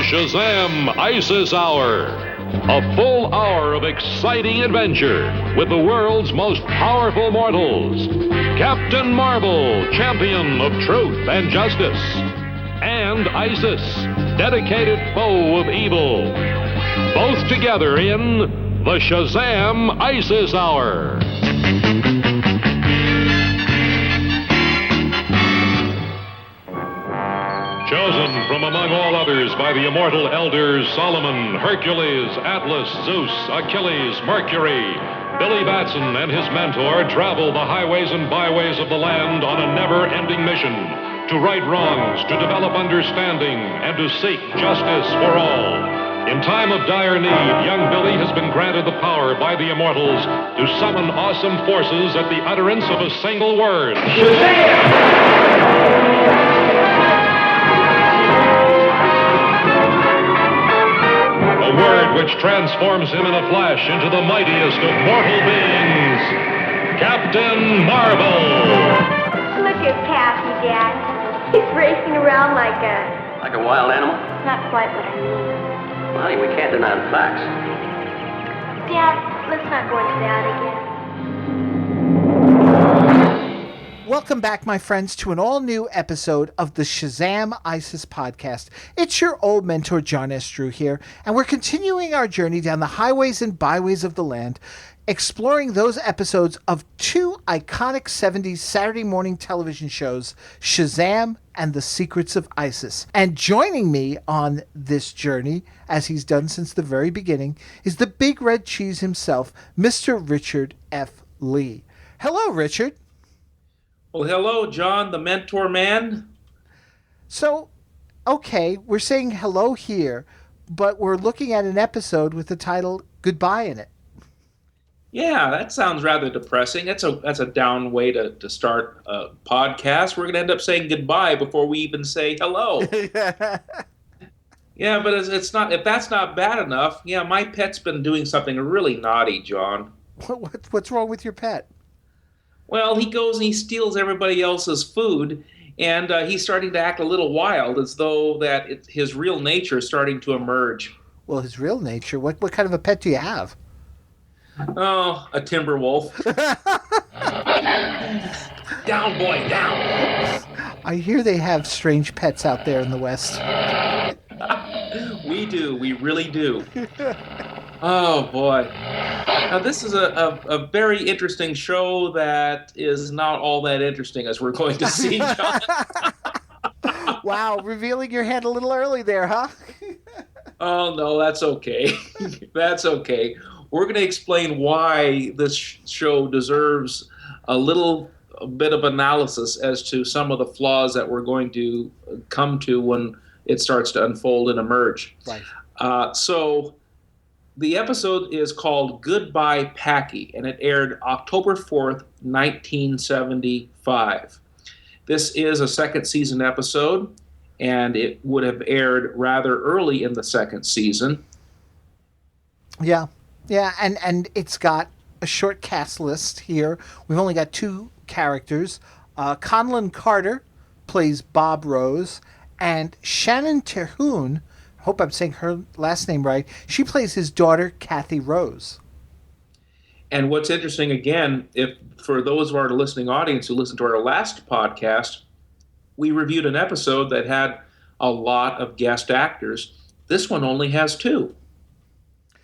Shazam ISIS Hour. A full hour of exciting adventure with the world's most powerful mortals. Captain Marvel, champion of truth and justice. And ISIS, dedicated foe of evil. Both together in the Shazam ISIS Hour. Chosen from among all others by the immortal elders Solomon, Hercules, Atlas, Zeus, Achilles, Mercury, Billy Batson and his mentor travel the highways and byways of the land on a never-ending mission to right wrongs, to develop understanding, and to seek justice for all. In time of dire need, young Billy has been granted the power by the immortals to summon awesome forces at the utterance of a single word. Shazam! A word which transforms him in a flash into the mightiest of mortal beings, Captain Marvel. Look at Kathy, Dad. He's racing around like a... Like a wild animal? Not quite what I mean. Well, we can't deny the facts. Dad, let's not go into that again. Welcome back, my friends, to an all-new episode of the Shazam ISIS podcast. It's your old mentor, John S. Drew here, and we're continuing our journey down the highways and byways of the land, exploring those episodes of two iconic 70s Saturday morning television shows, Shazam and The Secrets of ISIS. And joining me on this journey, as he's done since the very beginning, is the big red cheese himself, Mr. Richard F. Lee. Hello, Richard. Well, hello, John, the mentor man. So, okay, we're saying hello here, but we're looking at an episode with the title Goodbye in it. Yeah, that sounds rather depressing. That's a down way to start a podcast. We're going to end up saying goodbye before we even say hello. Yeah, but it's not. If that's not bad enough, yeah, my pet's been doing something really naughty, John. What's wrong with your pet? Well, he goes and he steals everybody else's food, and he's starting to act a little wild, as though that his real nature is starting to emerge. Well, his real nature? What kind of a pet do you have? Oh, a timber wolf. Down, boy, down. I hear they have strange pets out there in the West. We do. We really do. Oh, boy. Now, this is a very interesting show that is not all that interesting, as we're going to see, John. Wow, revealing your hand a little early there, huh? Oh, no, that's okay. That's okay. We're going to explain why this show deserves a bit of analysis as to some of the flaws that we're going to come to when it starts to unfold and emerge. Right. So the episode is called Goodbye, Packy, and it aired October 4th, 1975. This is a second season episode, and it would have aired rather early in the second season. Yeah, and it's got a short cast list here. We've only got two characters. Conlon Carter plays Bob Rose, and Shannon Terhune, I hope I'm saying her last name right, she plays his daughter, Kathy Rose. And what's interesting, again, if for those of our listening audience who listened to our last podcast, we reviewed an episode that had a lot of guest actors. This one only has two.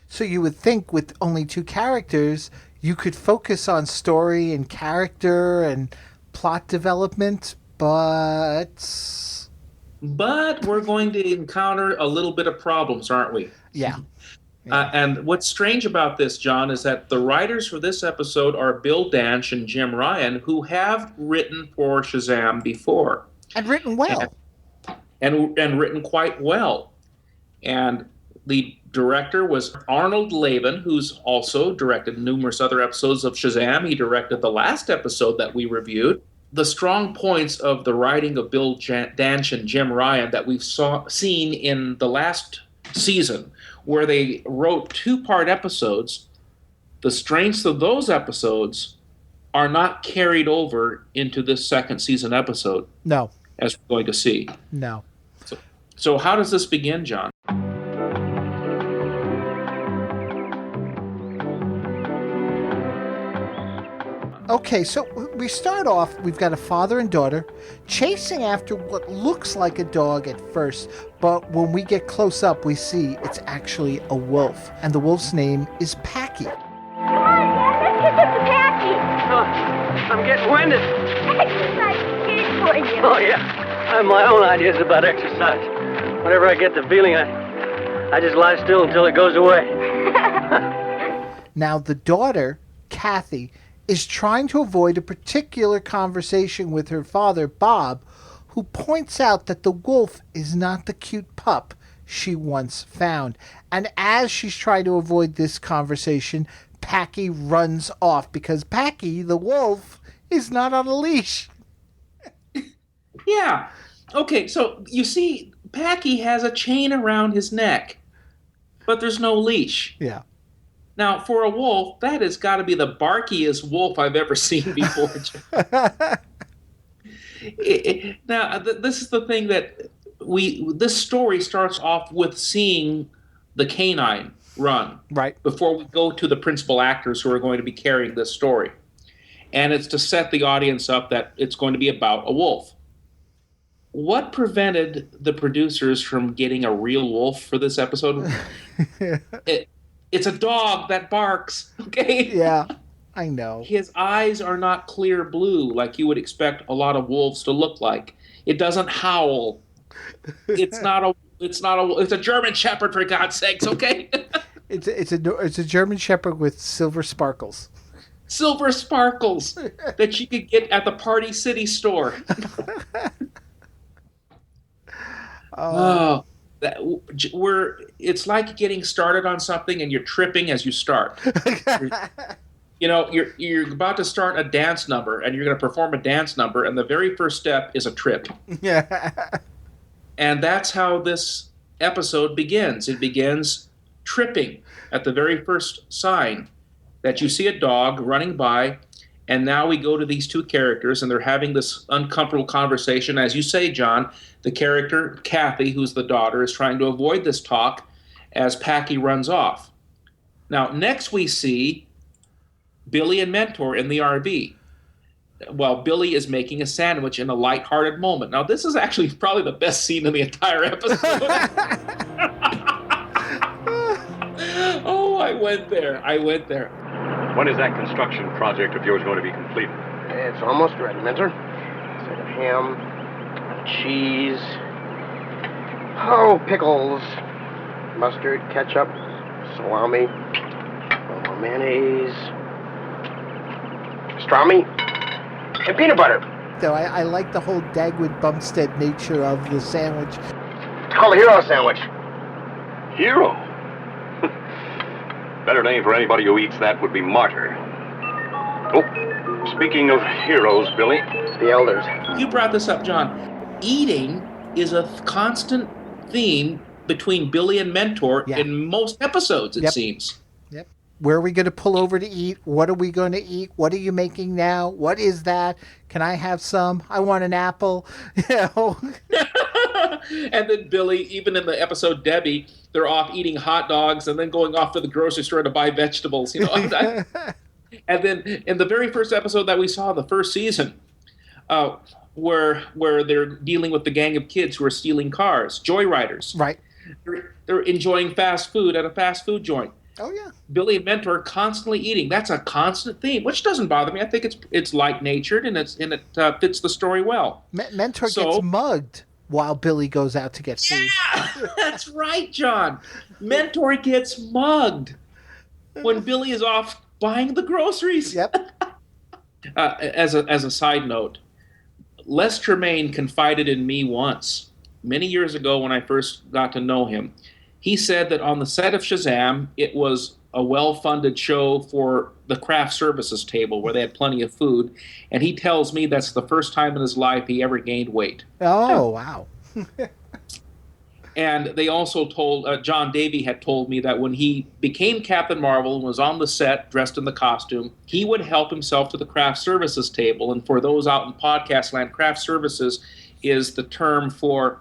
So you would think with only two characters, you could focus on story and character and plot development, but we're going to encounter a little bit of problems, aren't we? Yeah. And what's strange about this, John, is that the writers for this episode are Bill Danch and Jim Ryan, who have written for Shazam before. And written well. And written quite well. And the director was Arnold Lavin, who's also directed numerous other episodes of Shazam. He directed the last episode that we reviewed. The strong points of the writing of Bill Danch and Jim Ryan that we've seen in the last season, where they wrote two-part episodes, the strengths of those episodes are not carried over into this second season episode. No. As we're going to see. No. So how does this begin, John? Okay, so we start off, we've got a father and daughter chasing after what looks like a dog at first, but when we get close up, we see it's actually a wolf, and the wolf's name is Packy. Come on, Dad, let's get to Packy. Oh, I'm getting winded. Exercise is good for you. Oh, yeah. I have my own ideas about exercise. Whenever I get the feeling, I just lie still until it goes away. Now, the daughter, Kathy, is trying to avoid a particular conversation with her father, Bob, who points out that the wolf is not the cute pup she once found. And as she's trying to avoid this conversation, Packy runs off because Packy, the wolf, is not on a leash. Yeah. Okay, so you see, Packy has a chain around his neck, but there's no leash. Yeah. Now, for a wolf, that has got to be the barkiest wolf I've ever seen before. This is the thing that this story starts off with seeing the canine run. Right. Before we go to the principal actors who are going to be carrying this story. And it's to set the audience up that it's going to be about a wolf. What prevented the producers from getting a real wolf for this episode? It's a dog that barks, okay? Yeah, I know. His eyes are not clear blue like you would expect a lot of wolves to look like. It doesn't howl. It's a German Shepherd, for God's sakes, okay? It's a German Shepherd with silver sparkles. Silver sparkles that you could get at the Party City store. It's like getting started on something and you're tripping as you start. You're about to start a dance number and you're going to perform a dance number, and the very first step is a trip. Yeah. And that's how this episode begins. It begins tripping at the very first sign that you see a dog running by, and now we go to these two characters and they're having this uncomfortable conversation. As you say, John, the character, Kathy, who's the daughter, is trying to avoid this talk as Packy runs off. Now, next we see Billy and Mentor in the RV. Well, Billy is making a sandwich in a lighthearted moment. Now, this is actually probably the best scene in the entire episode. Oh, I went there. When is that construction project of yours going to be completed? It's almost ready, Mentor. A set of ham, cheese, pickles, mustard, ketchup, salami, mayonnaise, pastrami, and peanut butter. So I like the whole Dagwood Bumstead nature of the sandwich. It's called a hero sandwich. Hero? Better name for anybody who eats that would be martyr. Oh, speaking of heroes, Billy. The elders. You brought this up, John. Eating is a constant theme between Billy and Mentor in most episodes, it seems. Yep. Where are we going to pull over to eat? What are we going to eat? What are you making now? What is that? Can I have some? I want an apple. And then Billy, even in the episode Debbie, they're off eating hot dogs and then going off to the grocery store to buy vegetables. And then in the very first episode that we saw, the first season, where they're dealing with the gang of kids who are stealing cars, joyriders. Right. They're enjoying fast food at a fast food joint. Oh, yeah. Billy and Mentor are constantly eating. That's a constant theme, which doesn't bother me. I think it's light-natured and it fits the story well. Mentor gets mugged while Billy goes out to get food. Yeah, that's right, John. Mentor gets mugged when Billy is off buying the groceries. Yep. As a side note, Les Tremaine confided in me once, many years ago when I first got to know him. He said that on the set of Shazam, it was a well-funded show for the craft services table where they had plenty of food. And he tells me that's the first time in his life he ever gained weight. Oh, wow. And they also told, John Davey had told me that when he became Captain Marvel and was on the set dressed in the costume, he would help himself to the craft services table. And for those out in podcast land, craft services is the term for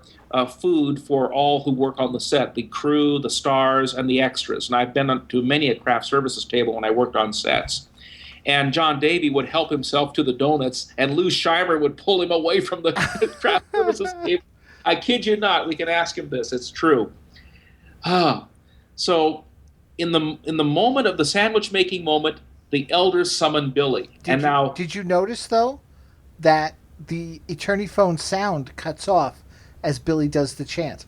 food for all who work on the set, the crew, the stars, and the extras. And I've been to many a craft services table when I worked on sets. And John Davy would help himself to the donuts, and Lou Scheimer would pull him away from the craft services table. I kid you not. We can ask him this. It's true. So in the moment of the sandwich-making moment, the elders summon Billy. Did you notice, though, that the Eternity phone sound cuts off as Billy does the chant?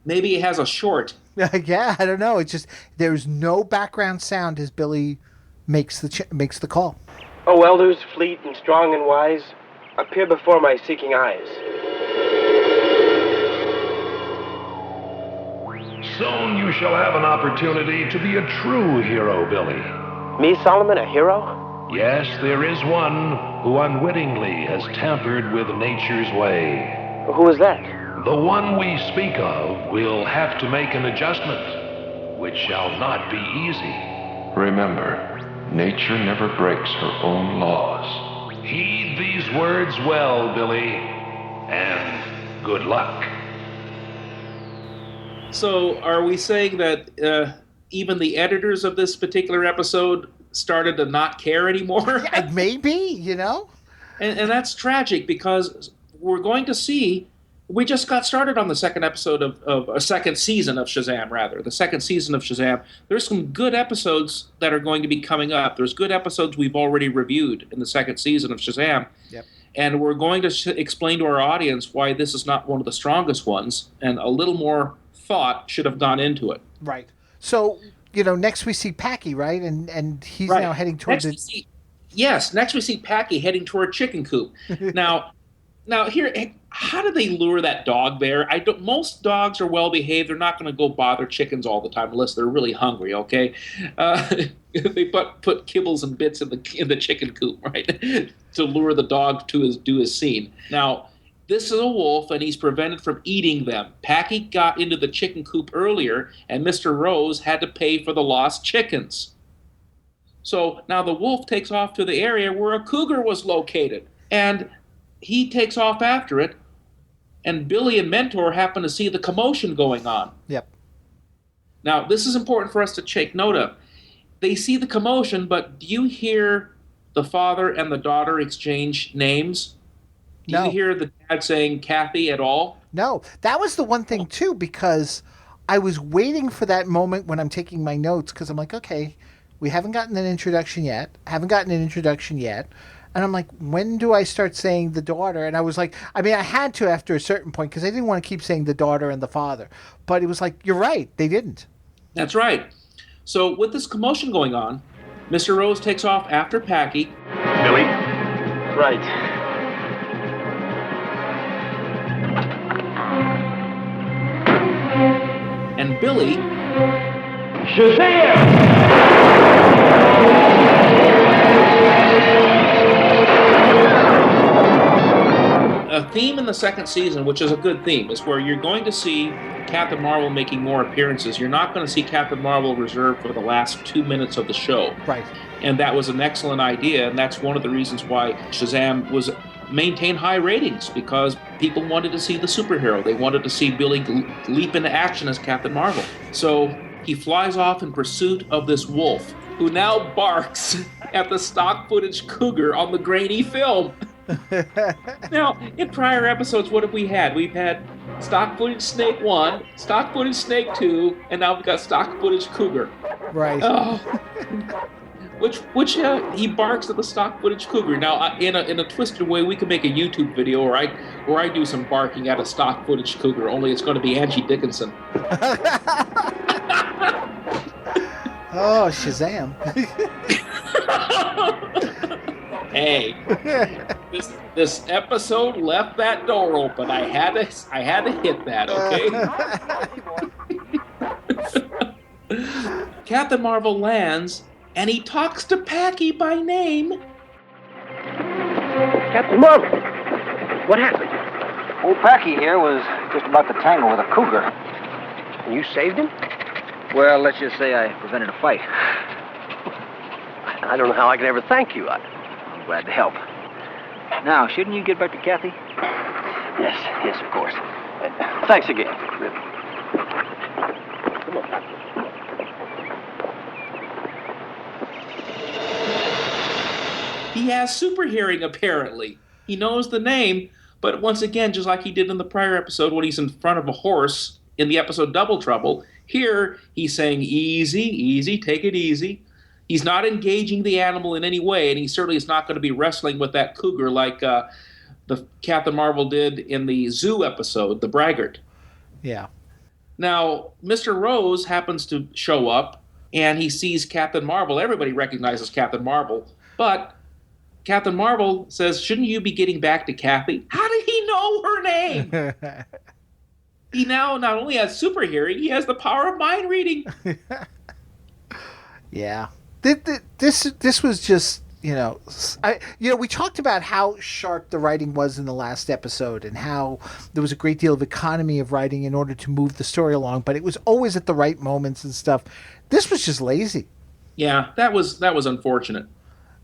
Maybe he has a short. Yeah, I don't know. It's just there's no background sound as Billy makes the call. O elders, fleet and strong and wise, appear before my seeking eyes. Soon you shall have an opportunity to be a true hero, Billy. Me, Solomon, a hero? Yes, there is one who unwittingly has tampered with nature's way. Who is that? The one we speak of will have to make an adjustment, which shall not be easy. Remember, nature never breaks her own laws. Heed these words well, Billy, and good luck. So are we saying that even the editors of this particular episode started to not care anymore? Yeah, maybe, you know? And that's tragic, because we're going to see, we just got started on the second episode of a second season of Shazam, rather. The second season of Shazam. There's some good episodes that are going to be coming up. There's good episodes we've already reviewed in the second season of Shazam. Yep. And we're going to explain to our audience why this is not one of the strongest ones, and a little more thought should have gone into it. Right. So, next we see Packy, right? And he's now heading towards next we see Packy heading toward Chicken Coop. Now here, how do they lure that dog there? Most dogs are well behaved. They're not going to go bother chickens all the time unless they're really hungry. Okay, they put kibbles and bits in the chicken coop, right, to lure the dog to do his scene. Now, this is a wolf, and he's prevented from eating them. Packy got into the chicken coop earlier, and Mr. Rose had to pay for the lost chickens. So now the wolf takes off to the area where a cougar was located, and he takes off after it, and Billy and Mentor happen to see the commotion going on. Yep. Now, this is important for us to take note of. They see the commotion, but do you hear the father and the daughter exchange names? Do you hear the dad saying Kathy at all? No. That was the one thing, too, because I was waiting for that moment when I'm taking my notes, because I'm like, okay, we haven't gotten an introduction yet. And I'm like, when do I start saying the daughter? And I was like, I had to after a certain point, because I didn't want to keep saying the daughter and the father. But it was like, you're right, they didn't. That's right. So with this commotion going on, Mr. Rose takes off after Packy. Billy? Right. And Billy... Shazam! A theme in the second season, which is a good theme, is where you're going to see Captain Marvel making more appearances. You're not going to see Captain Marvel reserved for the last 2 minutes of the show. Right. And that was an excellent idea, and that's one of the reasons why Shazam maintained high ratings, because people wanted to see the superhero. They wanted to see Billy leap into action as Captain Marvel. So he flies off in pursuit of this wolf, who now barks at the stock footage cougar on the grainy film. Now, in prior episodes, what have we had? We've had stock footage Snake 1, stock footage Snake 2, and now we've got stock footage Cougar. Right. Oh. Which he barks at the stock footage cougar. Now, in a twisted way, we could make a YouTube video where I do some barking at a stock footage cougar. Only it's going to be Angie Dickinson. Oh, Shazam! Hey, this episode left that door open. I had to hit that. Okay. Captain Marvel lands. And he talks to Packy by name. Captain Marvel, what happened? Old Packy here was just about to tangle with a cougar. And you saved him? Well, let's just say I prevented a fight. I don't know how I can ever thank you. I'm glad to help. Now, shouldn't you get back to Kathy? Yes, of course. Thanks again. Come on. He has super hearing, apparently. He knows the name, but once again, just like he did in the prior episode when he's in front of a horse in the episode Double Trouble, here he's saying, easy, easy, take it easy. He's not engaging the animal in any way, and he certainly is not going to be wrestling with that cougar like the Captain Marvel did in the zoo episode, The Braggart. Yeah. Now, Mr. Rose happens to show up, and he sees Captain Marvel. Everybody recognizes Captain Marvel, but Captain Marvel says, shouldn't you be getting back to Kathy? How did he know her name? He now not only has super hearing, he has the power of mind reading. Yeah. This was just, we talked about how sharp the writing was in the last episode and how there was a great deal of economy of writing in order to move the story along, but it was always at the right moments and stuff. This was just lazy. Yeah, that was unfortunate.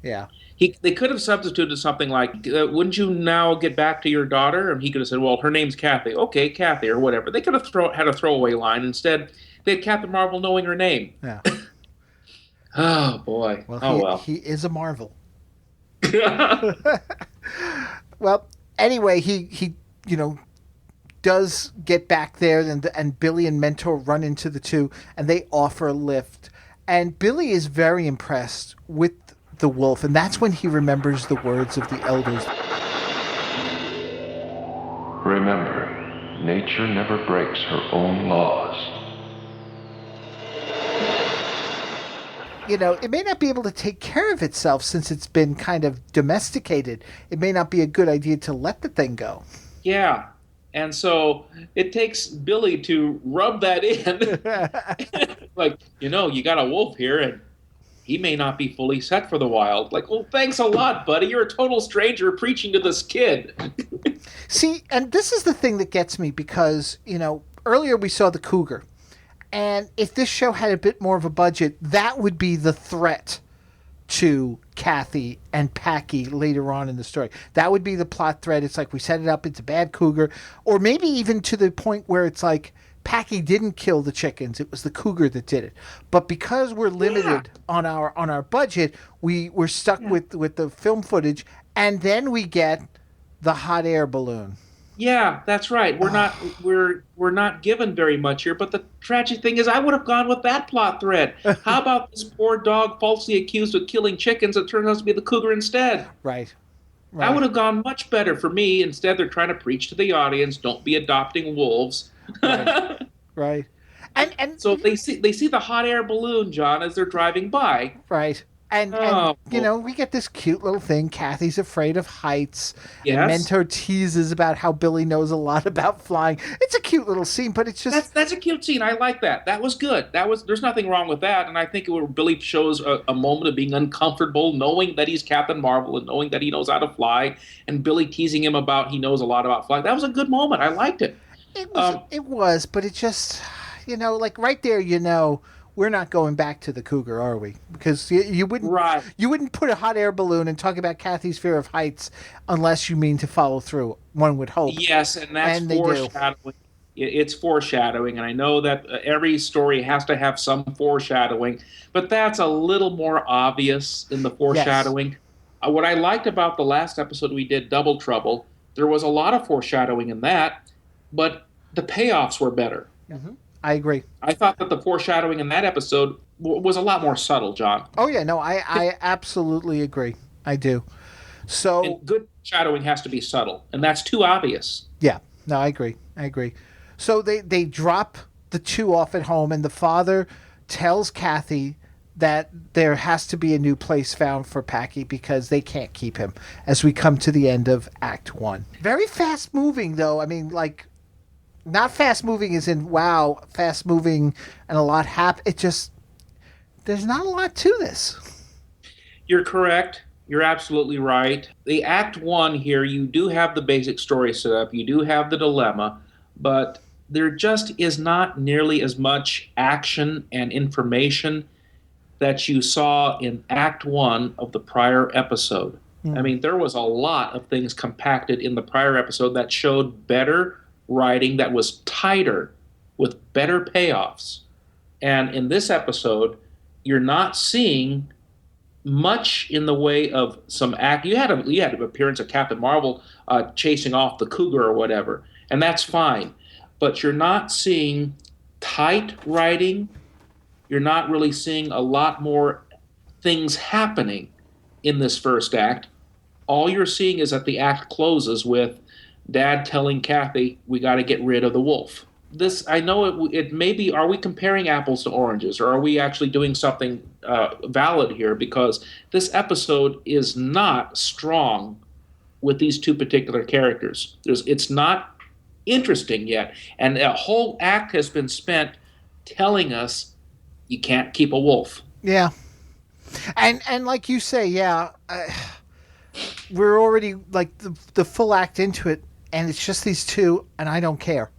Yeah. They could have substituted something like, wouldn't you now get back to your daughter? And he could have said, well, her name's Kathy. Okay, Kathy, or whatever. They could have had a throwaway line. Instead, they had Captain Marvel knowing her name. Yeah. Oh, boy. Well, he is a Marvel. Well, anyway, he does get back there, and Billy and Mentor run into the two, and they offer a lift. And Billy is very impressed with the wolf, and that's when he remembers the words of the elders. Remember, nature never breaks her own laws. It may not be able to take care of itself since it's been kind of domesticated. It may not be a good idea to let the thing go. Yeah. And so it takes Billy to rub that in. Like, you got a wolf here, and he may not be fully set for the wild. Like, well, thanks a lot, buddy. You're a total stranger preaching to this kid. See, and this is the thing that gets me because, earlier we saw the cougar. And if this show had a bit more of a budget, that would be the threat to Kathy and Packy later on in the story. That would be the plot thread. It's like we set it up, it's a bad cougar. Or maybe even to the point where it's like Packy didn't kill the chickens. It was the cougar that did it. But because we're limited on our budget, we're stuck with the film footage, and then we get the hot air balloon. Yeah, that's right. We're not given very much here, but the tragic thing is I would have gone with that plot thread. How about this poor dog falsely accused of killing chickens? It turns out to be the cougar instead. Right. That would have gone much better for me. Instead, they're trying to preach to the audience, don't be adopting wolves. Right. And so they see the hot air balloon, John, as they're driving by. Right. And we get this cute little thing. Kathy's afraid of heights. Yes. And Mentor teases about how Billy knows a lot about flying. It's a cute little scene, but it's just... That's a cute scene. I like that. That was good. There's nothing wrong with that. And I think Billy shows a moment of being uncomfortable, knowing that he's Captain Marvel and knowing that he knows how to fly. And Billy teasing him about he knows a lot about flying. That was a good moment. I liked it. It was, but it just, like right there, we're not going back to the cougar, are we? Because you wouldn't put a hot air balloon and talk about Kathy's fear of heights unless you mean to follow through. One would hope. Yes, and that's foreshadowing. It's foreshadowing, and I know that every story has to have some foreshadowing, but that's a little more obvious in the foreshadowing. Yes. What I liked about the last episode we did, Double Trouble, there was a lot of foreshadowing in that, but the payoffs were better. Mm-hmm. I agree. I thought that the foreshadowing in that episode was a lot more subtle, John. Oh, yeah. No, I absolutely agree. I do. So and good shadowing has to be subtle, and that's too obvious. Yeah. No, I agree. So they drop the two off at home, and the father tells Kathy that there has to be a new place found for Packy because they can't keep him as we come to the end of Act 1. Very fast moving, though. I mean, like... Not fast moving as in, wow, fast moving and a lot It just, there's not a lot to this. You're correct. You're absolutely right. The Act 1 here, you do have the basic story set up. You do have the dilemma, but there just is not nearly as much action and information that you saw in Act 1 of the prior episode. I mean, there was a lot of things compacted in the prior episode that showed better writing that was tighter with better payoffs. And in this episode, you're not seeing much in the way of some act. You had an appearance of Captain Marvel chasing off the cougar or whatever, and that's fine. But you're not seeing tight writing. You're not really seeing a lot more things happening in this first act. All you're seeing is that the act closes with Dad telling Kathy, we got to get rid of the wolf. This, I know it may be, are we comparing apples to oranges, or are we actually doing something valid here? Because this episode is not strong with these two particular characters. It's not interesting yet. And a whole act has been spent telling us you can't keep a wolf. Yeah. And like you say, we're already like the full act into it, and it's just these two, and I don't care.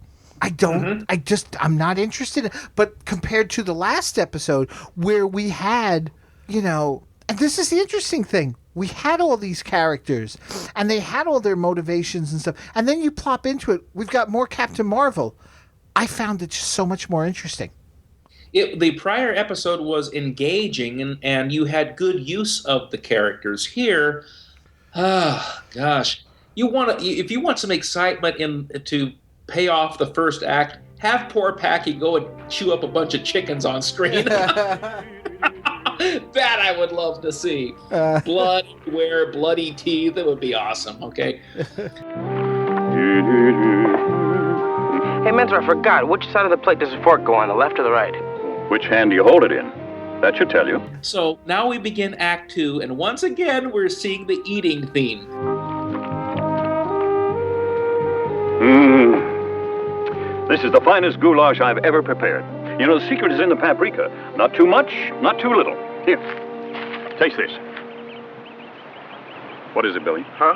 I'm not interested. But compared to the last episode where we had, and this is the interesting thing, we had all these characters and they had all their motivations and stuff. And then you plop into it, we've got more Captain Marvel. I found it just so much more interesting. The prior episode was engaging and you had good use of the characters. Here, if you want some excitement to pay off the first act, have poor Packy go and chew up a bunch of chickens on screen. That I would love to see. Blood everywhere, bloody teeth. It would be awesome, okay? Hey, Mentor, I forgot. Which side of the plate does the fork go on, the left or the right? Which hand do you hold it in? That should tell you. So now we begin Act 2, and once again we're seeing the eating theme. This is the finest goulash I've ever prepared. You know, the secret is in the paprika. Not too much, not too little. Here, taste this. What is it, Billy? Huh?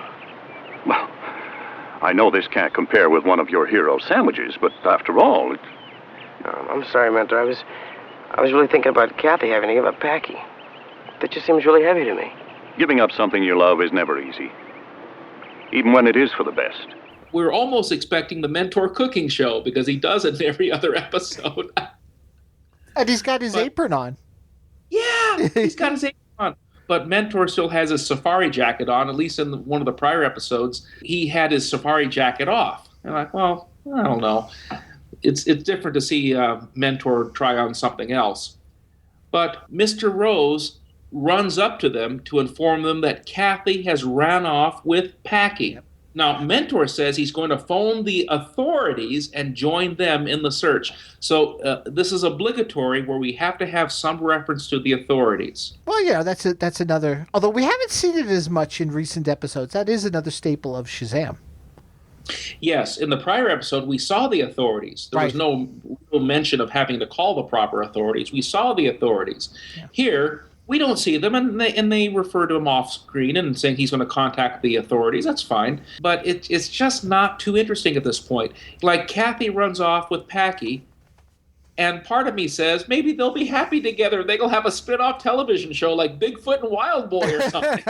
Well, I know this can't compare with one of your hero sandwiches, but after all, it... I'm sorry, Mentor. I was really thinking about Kathy having to give up Packy. That just seems really heavy to me. Giving up something you love is never easy, even when it is for the best. We're almost expecting the Mentor cooking show because he does it in every other episode. And he's got his apron on. Yeah, he's got his apron on. But Mentor still has his safari jacket on, at least in one of the prior episodes. He had his safari jacket off. And I'm like, well, I don't know. It's different to see Mentor try on something else. But Mr. Rose runs up to them to inform them that Kathy has ran off with Packy. Now, Mentor says he's going to phone the authorities and join them in the search. So this is obligatory where we have to have some reference to the authorities. Well, yeah, that's another... Although we haven't seen it as much in recent episodes, that is another staple of Shazam. Yes, in the prior episode, we saw the authorities. There was no mention of having to call the proper authorities. We saw the authorities. Yeah. Here, we don't see them, and they refer to him off screen and saying he's going to contact the authorities. That's fine. But it's just not too interesting at this point. Like, Kathy runs off with Packy, and part of me says maybe they'll be happy together. They'll have a spin-off television show like Bigfoot and Wild Boy or something.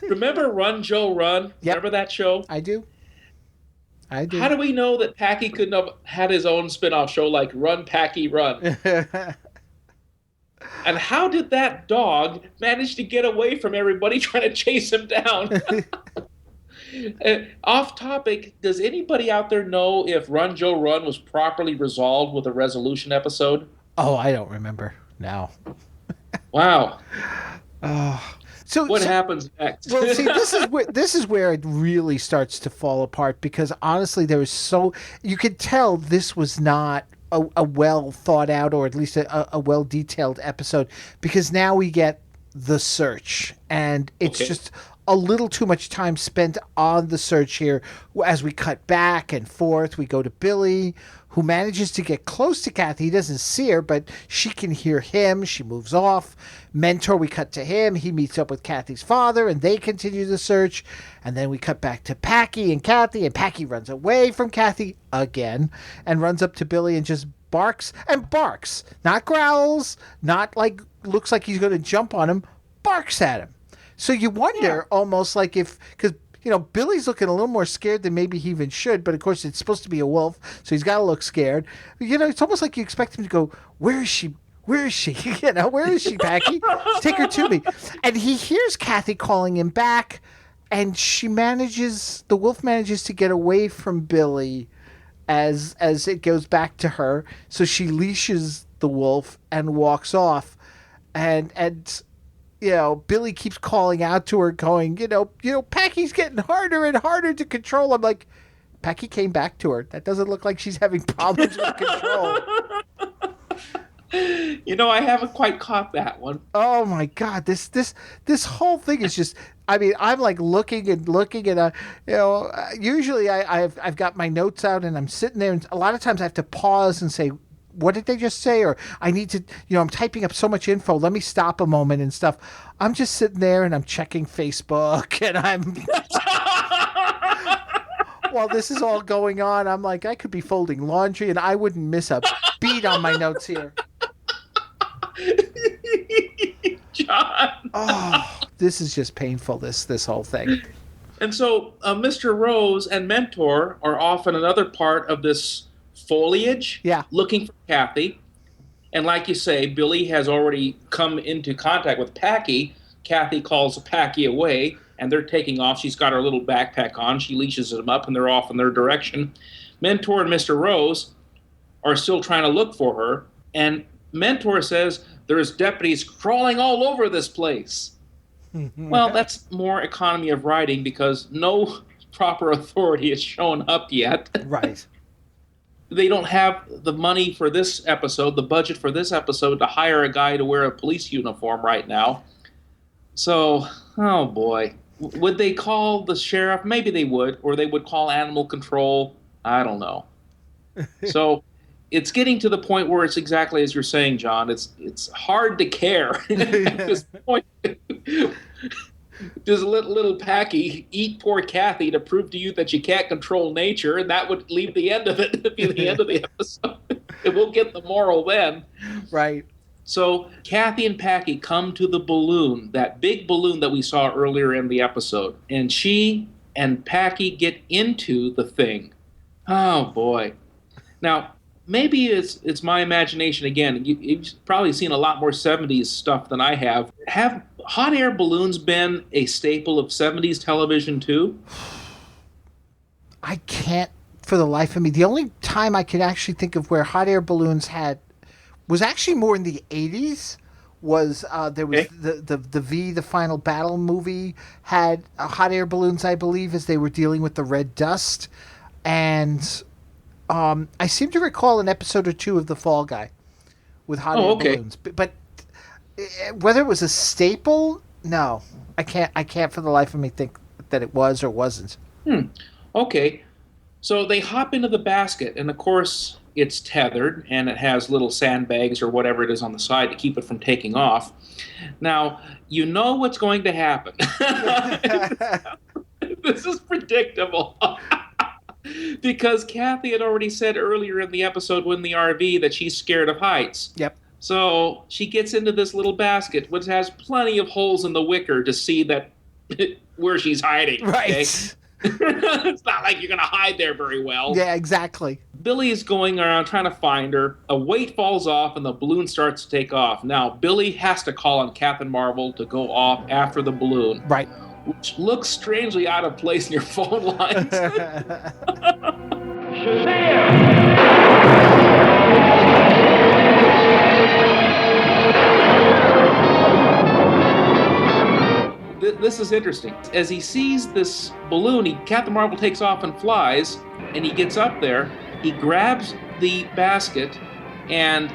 Remember Run, Joe, Run? Yep. Remember that show? I do. How do we know that Packy couldn't have had his own spin-off show like Run, Packy, Run? And how did that dog manage to get away from everybody trying to chase him down? Off topic, does anybody out there know if Run, Joe, Run was properly resolved with a resolution episode? Oh, I don't remember now. Wow. Oh. So what happens next? Well, see, this is where it really starts to fall apart because honestly, you could tell this was not a well thought out or at least a well detailed episode because now we get the search and it's just a little too much time spent on the search here as we cut back and forth. We go to Billy, who manages to get close to Kathy. He doesn't see her, but she can hear him. She moves off. Mentor, we cut to him. He meets up with Kathy's father, and they continue the search. And then we cut back to Packy and Kathy, and Packy runs away from Kathy again and runs up to Billy and just barks and barks. Not growls, not like looks like he's going to jump on him, barks at him. So you wonder almost like because Billy's looking a little more scared than maybe he even should, but of course it's supposed to be a wolf, so he's got to look scared. It's almost like you expect him to go, where is she? Where is she? Where is she, Packy? Take her to me. And he hears Kathy calling him back, and the wolf manages to get away from Billy as it goes back to her. So she leashes the wolf and walks off. And Billy keeps calling out to her, going, Packy's getting harder and harder to control. I'm like, Packy came back to her. That doesn't look like she's having problems with control. I haven't quite caught that one. Oh my God, this whole thing is just. I mean, I'm like looking and usually I've got my notes out and I'm sitting there, and a lot of times I have to pause and say, what did they just say? Or I need to, I'm typing up so much info. Let me stop a moment and stuff. I'm just sitting there and I'm checking Facebook and while this is all going on, I'm like, I could be folding laundry and I wouldn't miss a beat on my notes here. John. Oh, this is just painful, this whole thing. And so Mr. Rose and Mentor are off in another part of this foliage, looking for Kathy. And like you say, Billy has already come into contact with Packy. Kathy calls Packy away, and they're taking off. She's got her little backpack on. She leashes them up, and they're off in their direction. Mentor and Mr. Rose are still trying to look for her, and Mentor says there's deputies crawling all over this place. Well, that's more economy of writing because no proper authority has shown up yet. Right. They don't have the money for this episode, the budget for this episode, to hire a guy to wear a police uniform right now. So, oh boy. Would they call the sheriff? Maybe they would. Or they would call animal control. I don't know. So it's getting to the point where it's exactly as you're saying, John. It's hard to care at this point. Does little Packy eat poor Kathy to prove to you that you can't control nature, and that would leave the end of it. It'd be the end of the episode. It will get the moral then. Right. So Kathy and Packy come to the balloon, that big balloon that we saw earlier in the episode, and she and Packy get into the thing. Oh boy. Now, maybe it's my imagination again. You've probably seen a lot more 70s stuff than I have. Have hot air balloons been a staple of 70s television too? I can't for the life of me. The only time I could actually think of where hot air balloons was actually more in the 80s. There was the Final Battle movie had hot air balloons, I believe, as they were dealing with the red dust. And I seem to recall an episode or two of The Fall Guy with hot air balloons. But whether it was a staple, no. I can't for the life of me think that it was or wasn't. Okay. So they hop into the basket, and of course it's tethered, and it has little sandbags or whatever it is on the side to keep it from taking off. Now, you know what's going to happen. This is predictable. Because Kathy had already said earlier in the episode when the RV that she's scared of heights. Yep. So she gets into this little basket, which has plenty of holes in the wicker to see that where she's hiding. Right. Okay? It's not like you're going to hide there very well. Yeah, exactly. Billy is going around trying to find her. A weight falls off and the balloon starts to take off. Now, Billy has to call on Captain Marvel to go off after the balloon. Right. Which looks strangely out of place in your phone lines. Shazam! This is interesting. As he sees this balloon, Captain Marvel takes off and flies, and he gets up there, he grabs the basket, and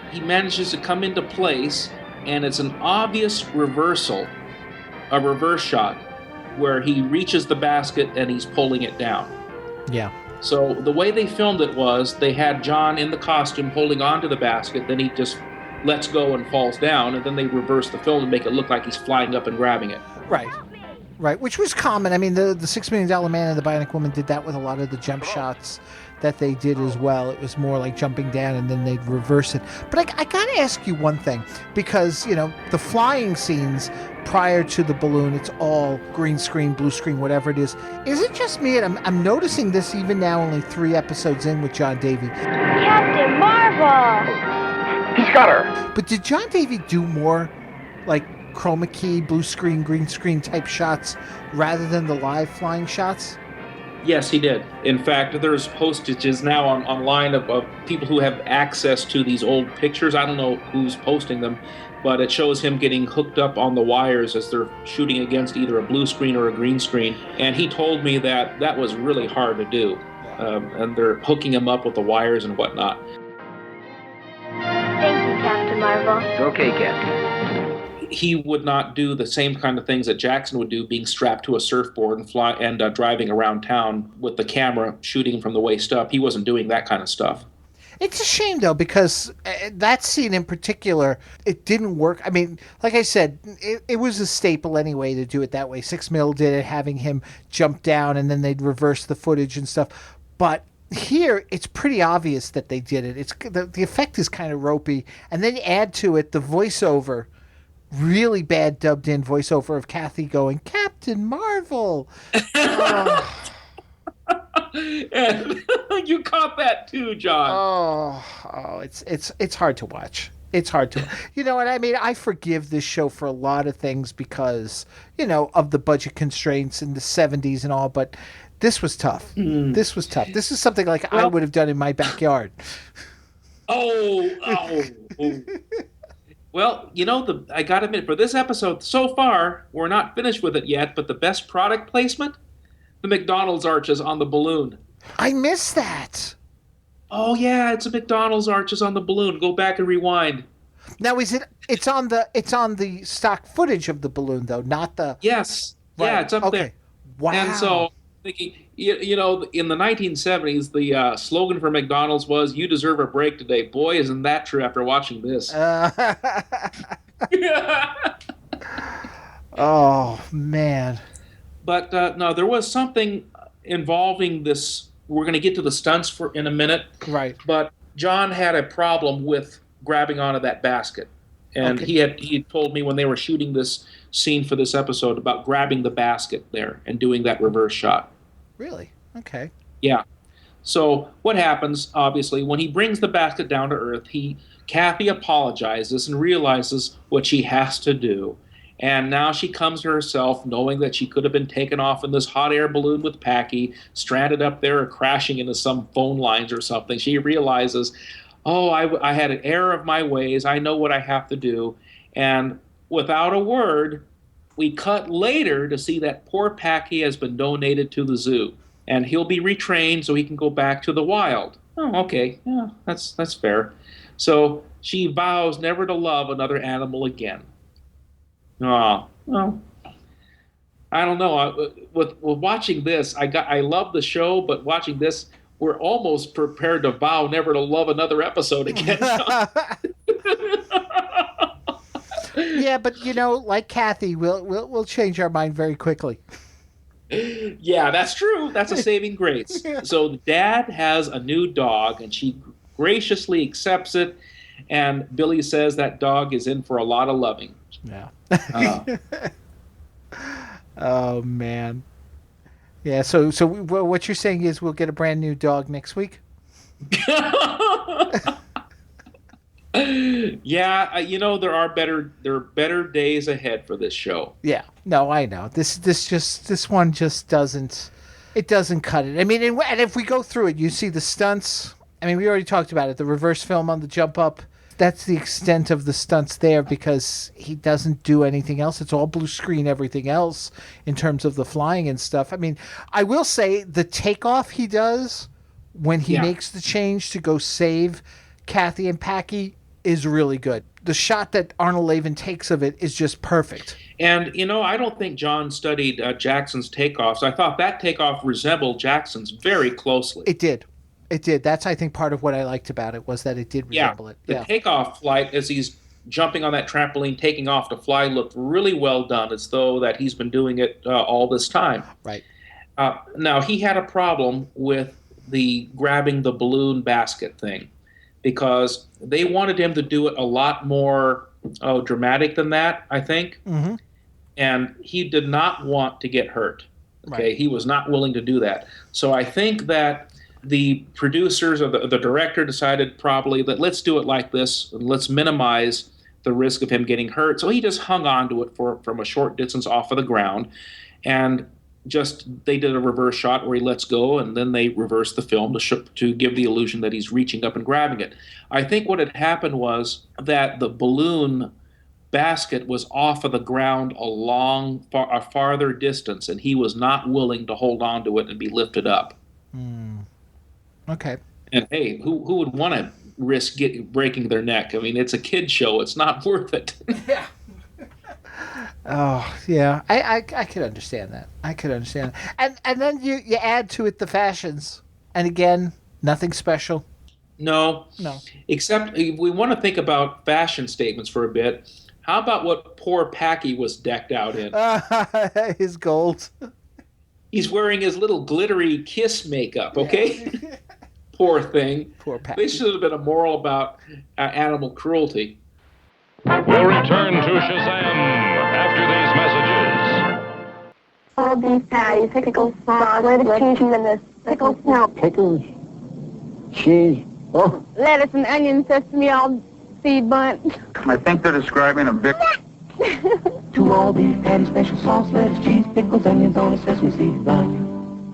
he manages to come into place, and it's an obvious reversal, a reverse shot, where he reaches the basket and he's pulling it down. Yeah. So the way they filmed it was they had John in the costume holding onto the basket, then he just lets go and falls down, and then they reverse the film to make it look like he's flying up and grabbing it. Right. Right, which was common. I mean, the $6 Million Man and the Bionic Woman did that with a lot of the jump shots that they did as well. It was more like jumping down and then they'd reverse it. But I got to ask you one thing, because, the flying scenes prior to the balloon, it's all green screen, blue screen, whatever it is. Is it just me? And I'm noticing this even now, only 3 episodes in with John Davey. Captain Marvel! He's got her. But did John Davey do more, like, chroma key, blue screen, green screen type shots rather than the live flying shots? Yes, he did. In fact, there's postages now online of people who have access to these old pictures. I don't know who's posting them, but it shows him getting hooked up on the wires as they're shooting against either a blue screen or a green screen. And he told me that was really hard to do. And they're hooking him up with the wires and whatnot. Thank you, Captain Marvel. It's okay, Captain. He would not do the same kind of things that Jackson would do, being strapped to a surfboard and fly and driving around town with the camera shooting from the waist up. He wasn't doing that kind of stuff. It's a shame, though, because that scene in particular, it didn't work. I mean, like I said, it was a staple anyway to do it that way. 6 Mil did it, having him jump down and then they'd reverse the footage and stuff. But here, it's pretty obvious that they did it. The effect is kind of ropey. And then you add to it the voiceover. Really bad dubbed in voiceover of Kathy going, Captain Marvel. And you caught that too, John. It's hard to watch. It's hard to, what I mean? I forgive this show for a lot of things because, of the budget constraints in the 70s and all, but this was tough. This was tough. This is something like I would have done in my backyard. Oh. Well, I got to admit, for this episode, so far, we're not finished with it yet, but the best product placement? The McDonald's arches on the balloon. I missed that. Oh, yeah, it's a McDonald's arches on the balloon. Go back and rewind. Now, it's on the stock footage of the balloon, though, not the... Yes. Right. Yeah, it's up there. Wow. And so, thinking, in the 1970s, the slogan for McDonald's was, "You deserve a break today." Boy, isn't that true after watching this. Oh, man. But no, there was something involving this. We're going to get to the stunts in a minute. Right. But John had a problem with grabbing onto that basket. And he had told me when they were shooting this scene for this episode about grabbing the basket there and doing that reverse shot. Really? Okay. Yeah. So what happens, obviously, when he brings the basket down to earth, Kathy apologizes and realizes what she has to do. And now she comes to herself knowing that she could have been taken off in this hot air balloon with Packy, stranded up there or crashing into some phone lines or something. She realizes, I had an error of my ways. I know what I have to do. And without a word, we cut later to see that poor Packy has been donated to the zoo. And he'll be retrained so he can go back to the wild. Oh, okay. Yeah, that's fair. So she vows never to love another animal again. Oh, well, I don't know. With watching this, I love the show, but watching this, we're almost prepared to vow never to love another episode again. Yeah, but like Kathy, we'll change our mind very quickly. Yeah, that's true. That's a saving grace. So the dad has a new dog, and she graciously accepts it. And Billy says that dog is in for a lot of loving. Yeah. Oh man. Yeah. So what you're saying is we'll get a brand new dog next week. Yeah, there are better days ahead for this show. Yeah. No, I know. This one just doesn't cut it. I mean, and if we go through it, you see the stunts. I mean, we already talked about it. The reverse film on the jump up. That's the extent of the stunts there because he doesn't do anything else. It's all blue screen, everything else in terms of the flying and stuff. I mean, I will say the takeoff he does when he makes the change to go save Kathy and Packy is really good. The shot that Arnold Lavin takes of it is just perfect. And, I don't think John studied Jackson's takeoffs. I thought that takeoff resembled Jackson's very closely. It did. It did. That's, I think, part of what I liked about it was that it did resemble it. The takeoff flight as he's jumping on that trampoline, taking off to fly looked really well done, as though that he's been doing it all this time. Right. Now, he had a problem with the grabbing the balloon basket thing, because they wanted him to do it a lot more dramatic than that, I think. Mm-hmm. And he did not want to get hurt. Okay, Right. he was not willing to do that. So I think that the producers or the director decided probably that let's do it like this, and let's minimize the risk of him getting hurt. So he just hung on to it from a short distance off of the ground, and they did a reverse shot where he lets go, and then they reversed the film to give the illusion that he's reaching up and grabbing it. I think what had happened was that the balloon basket was off of the ground a farther distance, and he was not willing to hold on to it and be lifted up. Okay. And hey, who would want to risk breaking their neck? I mean, it's a kid show. It's not worth it. Yeah. Oh, yeah. I could understand that. I could understand that. And then you add to it the fashions. And again, nothing special. No. No. Except we want to think about fashion statements for a bit. How about what poor Packy was decked out in? His gold. He's wearing his little glittery kiss makeup, okay? Yeah. Poor thing. Poor Packy. This should have been a moral about animal cruelty. We'll return to Shazam after these messages. All beef patty, pickles, sauce, lettuce, cheese, and the pickles. No. Pickles, cheese, Lettuce and onion, sesame, all seed bun. I think they're describing a big... 2 all beef patty, special sauce, lettuce, cheese, pickles, onions on a sesame seed bun.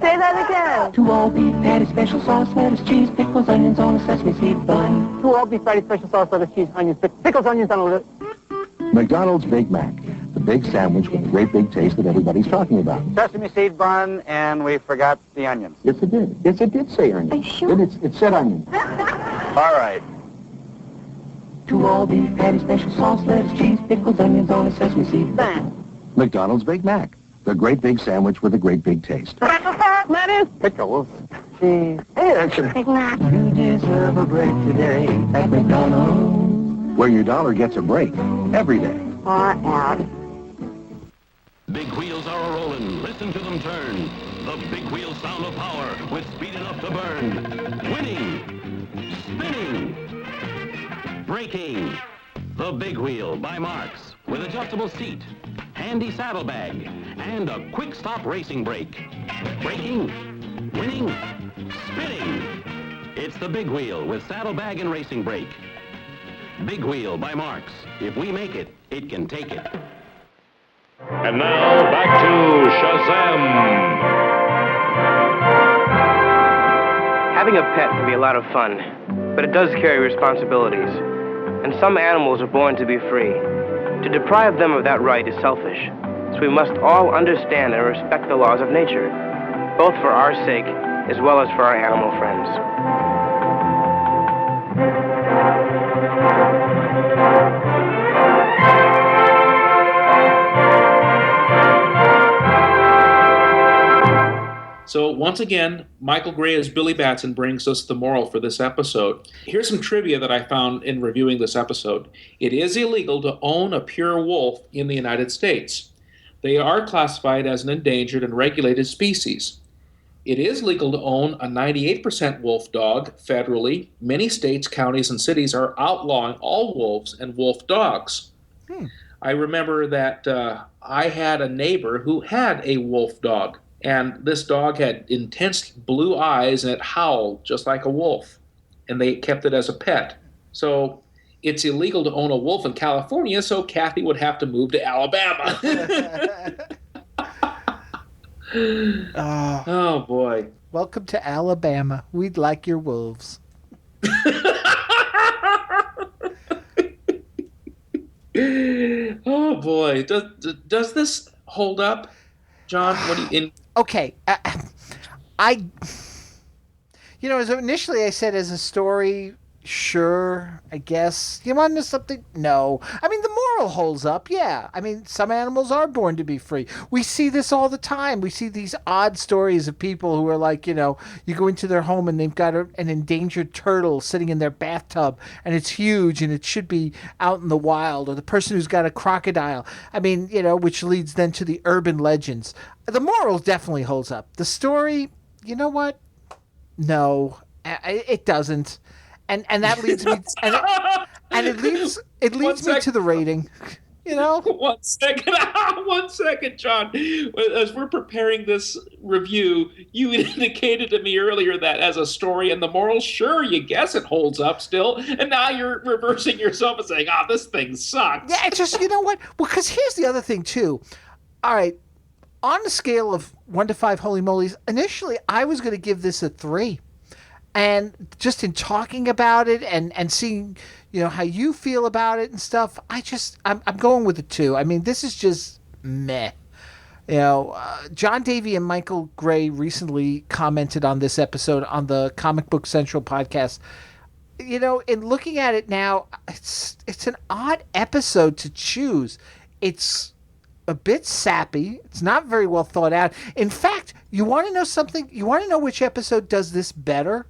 Say that again. 2 all beef patty, special sauce, lettuce, cheese, pickles, onions on a sesame seed bun. 2 all beef patty, special sauce, lettuce, cheese, onions, pickles, onions on a... McDonald's Big Mac, the big sandwich with the great big taste that everybody's talking about. Sesame seed bun, and we forgot the onions. Yes, it did. Yes, it did say onion. Are you sure? It said onion. All right. 2 all beef patty, special sauce, lettuce, cheese, pickles, onions on a sesame seed bun. McDonald's Big Mac, the great big sandwich with a great big taste. Lettuce. Pickles, cheese, and Big Mac. You deserve a break today at McDonald's, where your dollar gets a break every day. Far out. Big wheels are a-rolling. Listen to them turn. The big wheel sound of power with speed enough to burn. Winning. Spinning. Braking. The Big Wheel by Marx with adjustable seat, handy saddlebag, and a quick stop racing brake. Braking. Winning. Spinning. It's the Big Wheel with saddlebag and racing brake. Big Wheel by Marx. If we make it, it can take it. And now, back to Shazam. Having a pet can be a lot of fun, but it does carry responsibilities. And some animals are born to be free. To deprive them of that right is selfish. So we must all understand and respect the laws of nature, both for our sake as well as for our animal friends. So once again, Michael Gray as Billy Batson brings us the moral for this episode. Here's some trivia that I found in reviewing this episode. It is illegal to own a pure wolf in the United States. They are classified as an endangered and regulated species. It is legal to own a 98% wolf dog federally. Many states, counties, and cities are outlawing all wolves and wolf dogs. I remember that I had a neighbor who had a wolf dog. And this dog had intense blue eyes and it howled just like a wolf. And they kept it as a pet. So it's illegal to own a wolf in California, so Kathy would have to move to Alabama. Oh, boy. Welcome to Alabama. We'd like your wolves. Oh, boy. Does this hold up? John, what do you... Okay. Initially I said as a story, sure, I guess. You want to know something? No. I mean, the moral holds up, yeah. I mean, some animals are born to be free. We see this all the time. We see these odd stories of people who are like, you go into their home and they've got an endangered turtle sitting in their bathtub, and it's huge and it should be out in the wild, or the person who's got a crocodile. I mean, which leads then to the urban legends. The moral definitely holds up. The story, you know what? No, it doesn't. And that leads me and it leads me to the rating. 1 second. 1 second, John. As we're preparing this review, you indicated to me earlier that as a story and the moral, sure, you guess it holds up still. And now you're reversing yourself and saying, this thing sucks. Yeah, it's just, you know what? Well, because here's the other thing, too. All right. On a scale of 1 to 5 holy molys, initially I was going to give this a 3. And just in talking about it and seeing, how you feel about it and stuff, I'm going with a 2. I mean, this is just meh. John Davey and Michael Gray recently commented on this episode on the Comic Book Central podcast. In looking at it now, it's an odd episode to choose. It's a bit sappy. It's not very well thought out. In fact, you want to know something? You want to know which episode does this better?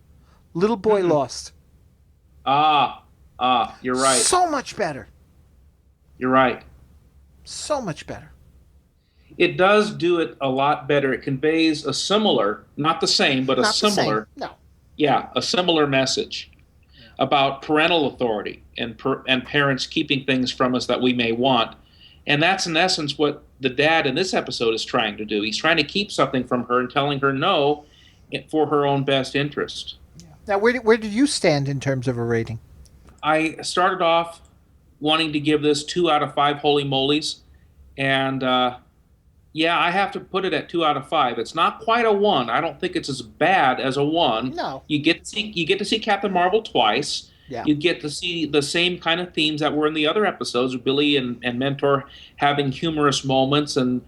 Little Boy Lost. You're right. So much better. You're right. So much better. It does do it a lot better. It conveys a similar, not the same, but a similar. No. Yeah, a similar message about parental authority and parents keeping things from us that we may want. And that's in essence what the dad in this episode is trying to do. He's trying to keep something from her and telling her no for her own best interest. Now, where did you stand in terms of a rating? I started off wanting to give this 2 out of 5 holy molys, and I have to put it at 2 out of 5. It's not quite a 1. I don't think it's as bad as a 1. No. You get to see Captain Marvel twice. Yeah. You get to see the same kind of themes that were in the other episodes, Billy and Mentor having humorous moments and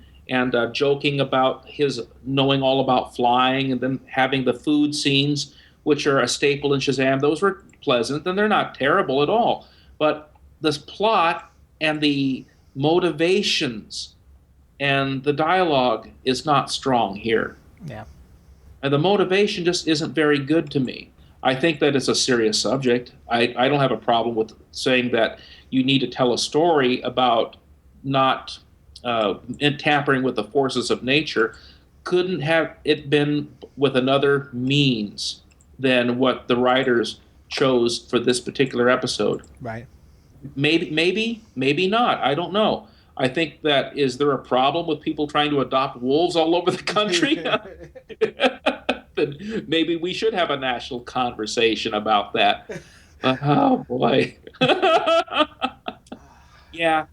joking about his knowing all about flying, and then having the food scenes, which are a staple in Shazam. Those were pleasant, and they're not terrible at all. But this plot and the motivations and the dialogue is not strong here. Yeah. And the motivation just isn't very good to me. I think that it's a serious subject. I don't have a problem with saying that you need to tell a story about not tampering with the forces of nature. Couldn't have it been with another means than what the writers chose for this particular episode? Right. Maybe not. I don't know. I think that, is there a problem with people trying to adopt wolves all over the country? Then maybe we should have a national conversation about that. Oh, boy. Yeah.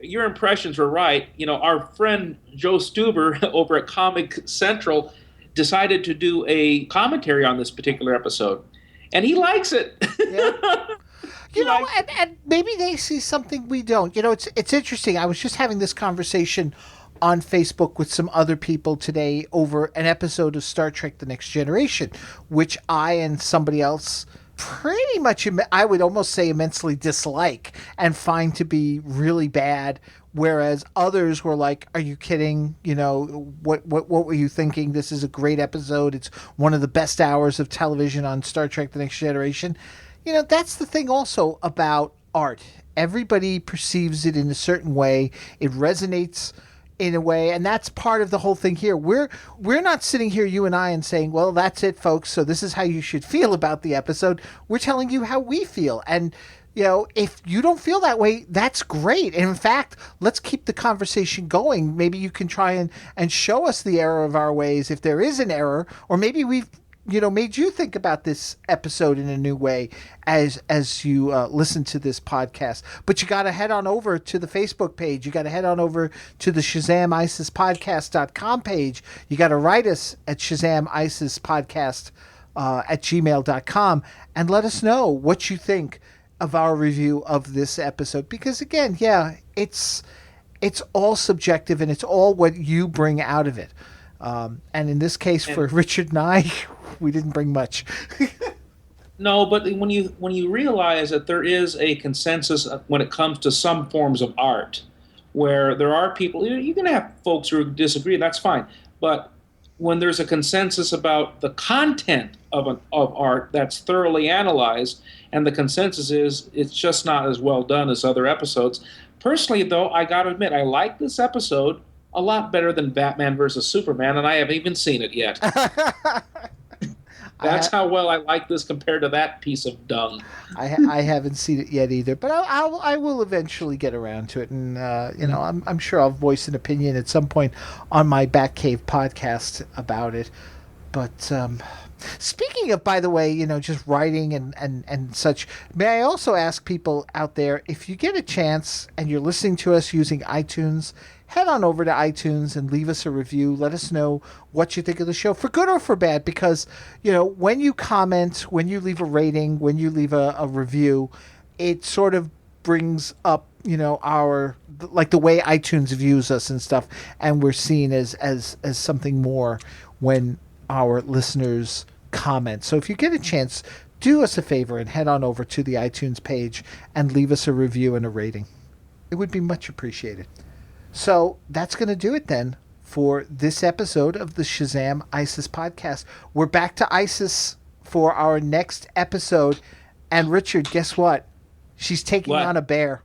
Your impressions were right. Our friend Joe Stuber over at Comic Central decided to do a commentary on this particular episode, and he likes it. Yeah. And maybe they see something we don't. It's interesting. I was just having this conversation on Facebook with some other people today over an episode of Star Trek The Next Generation, which I and somebody else pretty much, I would almost say, immensely dislike and find to be really bad, whereas others were like, are you kidding? What were you thinking? This is a great episode. It's one of the best hours of television on Star Trek The Next Generation. That's the thing also about art. Everybody perceives it in a certain way. It resonates in a way, and that's part of the whole thing here. We're not sitting here, you and I, and saying, well, that's it, folks, so this is how you should feel about the episode. We're telling you how we feel, and if you don't feel that way, that's great. And in fact, let's keep the conversation going. Maybe you can try and show us the error of our ways if there is an error, or maybe we've made you think about this episode in a new way as you listen to this podcast. But you got to head on over to the Facebook page. You got to head on over to the ShazamIsisPodcast.com page. You got to write us at ShazamIsisPodcast at gmail.com and let us know what you think of our review of this episode. Because again, it's all subjective, and it's all what you bring out of it. And in this case, for Richard and I, we didn't bring much. No, but when you realize that there is a consensus when it comes to some forms of art, where there are people, you're going to have folks who disagree, and that's fine. But when there's a consensus about the content of art that's thoroughly analyzed, and the consensus is it's just not as well done as other episodes. Personally, though, I got to admit, I like this episode a lot better than Batman versus Superman, and I haven't even seen it yet. That's how well I like this compared to that piece of dung. I haven't seen it yet either, but I will eventually get around to it, and I'm sure I'll voice an opinion at some point on my Batcave podcast about it. But speaking of, by the way, just writing and such, may I also ask people out there, if you get a chance and you're listening to us using iTunes, head on over to iTunes and leave us a review. Let us know what you think of the show, for good or for bad, because, when you comment, when you leave a rating, when you leave a review, it sort of brings up, our, like, the way iTunes views us and stuff, and we're seen as something more when our listeners comment. So if you get a chance, do us a favor and head on over to the iTunes page and leave us a review and a rating. It would be much appreciated. So that's going to do it then for this episode of the Shazam ISIS podcast. We're back to ISIS for our next episode. And Richard, guess what? She's taking on a bear.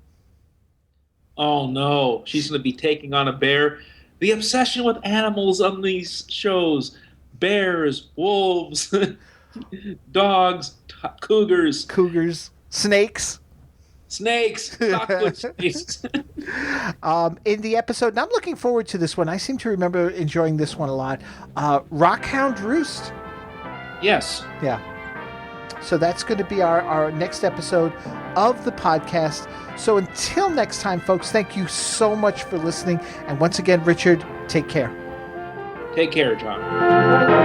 Oh, no. She's going to be taking on a bear. The obsession with animals on these shows. Bears, wolves, dogs, cougars. Snakes. Chocolate snakes. In the episode, and I'm looking forward to this one. I seem to remember enjoying this one a lot. Rockhound Roost. Yes. Yeah. So that's going to be our next episode of the podcast. So until next time, folks, thank you so much for listening. And once again, Richard, take care. Take care, John.